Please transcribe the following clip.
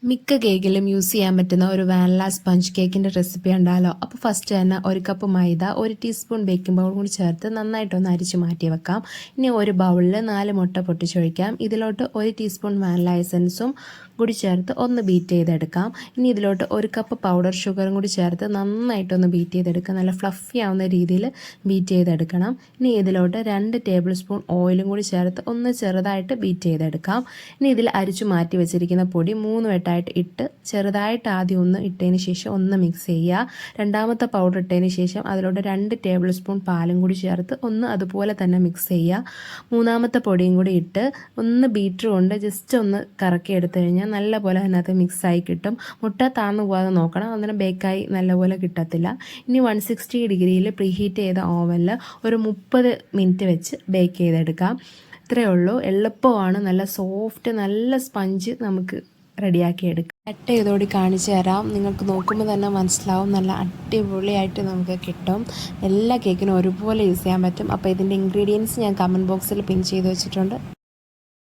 മിക്ക കേക്കിലും യൂസ് ചെയ്യാൻ പറ്റുന്ന ഒരു വാനില സ്പഞ്ച് കേക്കിൻ്റെ റെസിപ്പി ഉണ്ടല്ലോ. അപ്പോൾ ഫസ്റ്റ് തന്നെ ഒരു കപ്പ് മൈദ, 1 ടീസ്പൂൺ ബേക്കിംഗ് പൗഡർ കൂടി ചേർത്ത് നന്നായിട്ടൊന്ന് അരിച്ച് മാറ്റി വെക്കാം. ഇനി ഒരു ബൗളിൽ 4 മുട്ട പൊട്ടിച്ചൊഴിക്കാം. ഇതിലോട്ട് 1 ടീസ്പൂൺ വാനില എസൻസും കൂടി ചേർത്ത് ഒന്ന് ബീറ്റ് ചെയ്തെടുക്കാം. ഇനി ഇതിലോട്ട് 1 കപ്പ് പൗഡർ ഷുഗറും കൂടി ചേർത്ത് നന്നായിട്ടൊന്ന് ബീറ്റ് ചെയ്തെടുക്കാം. നല്ല ഫ്ലഫി ആവുന്ന രീതിയിൽ ബീറ്റ് ചെയ്തെടുക്കണം. ഇനി ഇതിലോട്ട് 2 ടേബിൾ സ്പൂൺ ഓയിലും കൂടി ചേർത്ത് ഒന്ന് ചെറുതായിട്ട് ബീറ്റ് ചെയ്തെടുക്കാം. ഇനി ഇതിൽ അരിച്ചു മാറ്റി വെച്ചിരിക്കുന്ന പൊടി 3 വട്ടമായിട്ട് ഇട്ട് ചെറുതായിട്ട് ആദ്യം ഒന്ന് ഇട്ടതിന് ശേഷം ഒന്ന് മിക്സ് ചെയ്യുക. രണ്ടാമത്തെ പൗഡർ ഇട്ടതിന് ശേഷം അതിലോട്ട് 2 ടേബിൾ സ്പൂൺ പാലും കൂടി ചേർത്ത് ഒന്ന് അതുപോലെ തന്നെ മിക്സ് ചെയ്യുക. മൂന്നാമത്തെ പൊടിയും കൂടി ഇട്ട് ഒന്ന് ബീറ്റർ കൊണ്ട് ജസ്റ്റ് ഒന്ന് കറക്കി എടുത്തു കഴിഞ്ഞാൽ നല്ലപോലെ അതിനകത്ത് മിക്സായി കിട്ടും. മുട്ട താന്നു പോകാതെ നോക്കണം, അന്നേരം ബേക്കായി നല്ലപോലെ കിട്ടത്തില്ല. ഇനി 160 ഡിഗ്രിയിൽ പ്രീഹീറ്റ് ചെയ്ത ഓവനിൽ ഒരു 30 മിനിറ്റ് വെച്ച് ബേക്ക് ചെയ്തെടുക്കാം. ഇത്രയേ ഉള്ളൂ, എളുപ്പമാണ്. നല്ല സോഫ്റ്റ് നല്ല സ്പഞ്ച് നമുക്ക് റെഡിയാക്കി എടുക്കാം. കട്ട് ചെയ്തോടി കാണിച്ചു തരാം. നിങ്ങൾക്ക് നോക്കുമ്പോൾ തന്നെ മനസ്സിലാവും, നല്ല അടിപൊളിയായിട്ട് നമുക്ക് കിട്ടും. എല്ലാ കേക്കിനും ഒരുപോലെ യൂസ് ചെയ്യാൻ പറ്റും. അപ്പോൾ ഇതിൻ്റെ ഇൻഗ്രീഡിയൻസ് ഞാൻ കമൻറ്റ് ബോക്സിൽ പിൻ ചെയ്ത് വെച്ചിട്ടുണ്ട്.